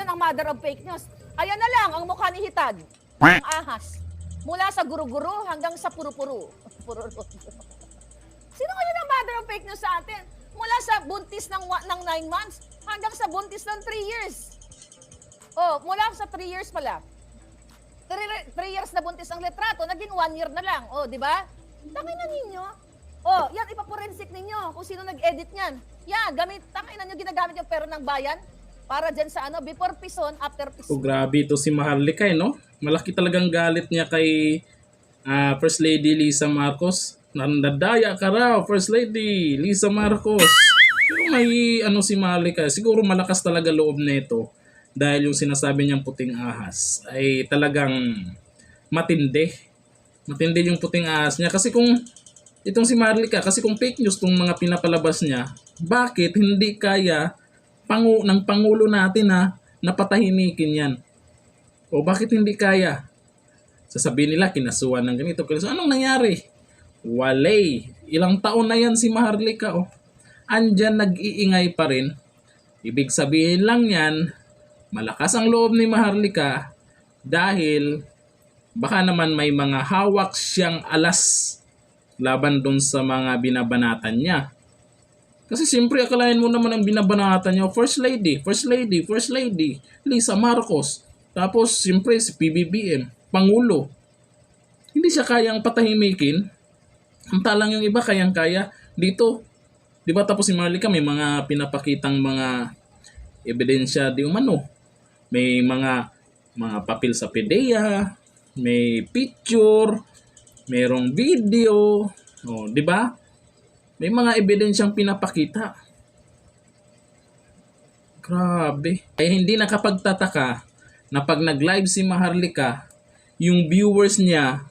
yun ang mother of fake news. Ayan na lang ang mukha ni Hitad. Ang ahas. Mula sa guru-guru hanggang sa puro-puro. Sino kayo ang mother of fake news sa atin? Mula sa buntis ng 9 months hanggang sa buntis ng 3 years. Oh, mula sa 3 years pala. 3 years na buntis ang litrato, naging 1 year na lang. Oh, di ba? Tangin na ninyo. Oh, yan, ipaporensik ninyo kung sino nag-edit niyan. Yan, tangin na nyo, ginagamit yung pera ng bayan para dyan sa before pison, after pison. Oh, grabe ito si Maharlika, no? Malaki talagang galit niya kay First Lady Lisa Marcos. Nandadaya ka raw, First Lady Lisa Marcos. Pero may si Maharlika, siguro malakas talaga loob nito dahil yung sinasabi niyang puting ahas ay talagang matindi. Matindi yung puting ahas niya. Kasi kung itong si Maharlika, kasi kung fake news tong mga pinapalabas niya, bakit hindi kaya ng Pangulo natin na patahimikin yan? O bakit hindi kaya? Sasabihin nila, kinasuhan ng ganito. Anong nangyari? Walay. Ilang taon na yan si Maharlika. Andyan nag-iingay pa rin. Ibig sabihin lang yan, malakas ang loob ni Maharlika dahil baka naman may mga hawak siyang alas laban dun sa mga binabanatan niya. Kasi siyempre akalain mo naman ang binabanatan niya, First Lady Lisa Marcos. Tapos siyempre si PBBM, Pangulo. Hindi siya kayang patahimikin. Ang talang yung iba kayang-kaya. Dito, di ba tapos si Maharlika may mga pinapakitang mga ebidensya di umano. May mga papel sa PDEA, may picture, mayroong video, di ba? May mga ebidensyang pinapakita. Grabe. Ay hindi nakapagtataka na pag nag-live si Maharlika, yung viewers niya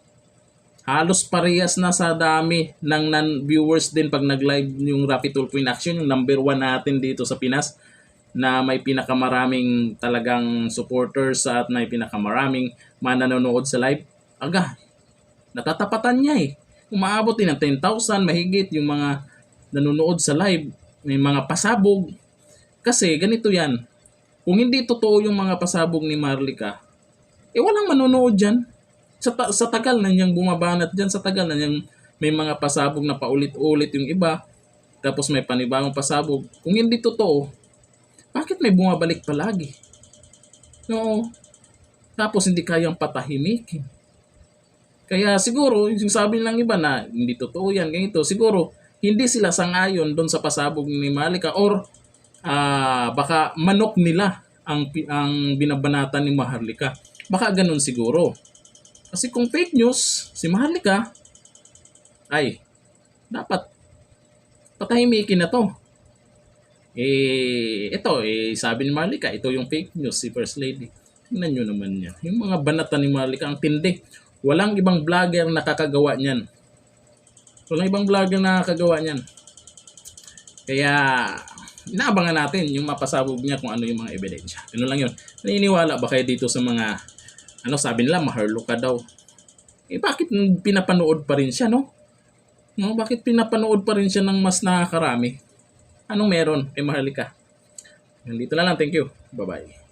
halos parehas na sa dami ng non-viewers din pag nag-live yung Rapi Tulfo in Action, yung number 1 natin dito sa Pinas na may pinakamaraming talagang supporters at may pinakamaraming mananonood sa live. Aga, natatapatan niya umaabot din ng 10,000 mahigit yung mga nanonood sa live. May mga pasabog. Kasi ganito yan. Kung hindi totoo yung mga pasabog ni Maharlika, walang manonood dyan. Sa tagal na niyang bumabanat dyan, sa tagal na niyang may mga pasabog na paulit-ulit yung iba, tapos may panibagong pasabog. Kung hindi totoo, bakit may bumabalik palagi? No. Tapos hindi kayang patahimikin. Kaya siguro, yung sabi ng iba na hindi totoo yan, ganito, siguro hindi sila sangayon doon sa pasabog ni Maharlika or baka manok nila ang binabanatan ni Maharlika. Baka ganun siguro. Kasi kung fake news, si Maharlika, ay, dapat patahimikin na to. Ito, sabi ni Maharlika, ito yung fake news, si First Lady. Tingnan nyo naman yan. Yung mga banatan ni Maharlika, ang tindi. Walang ibang vlogger na nakakagawa niyan. Walang ibang vlogger na nakakagawa niyan. Kaya, inaabangan natin yung mapasabog niya kung ano yung mga ebidensya. Ano lang yun. Naniniwala ba kayo dito sa mga, sabi nila, Maharlika daw. Bakit pinapanood pa rin siya, no? Bakit pinapanood pa rin siya ng mas nakakarami? Anong meron kay Maharlika? Dito na lang. Thank you. Bye-bye.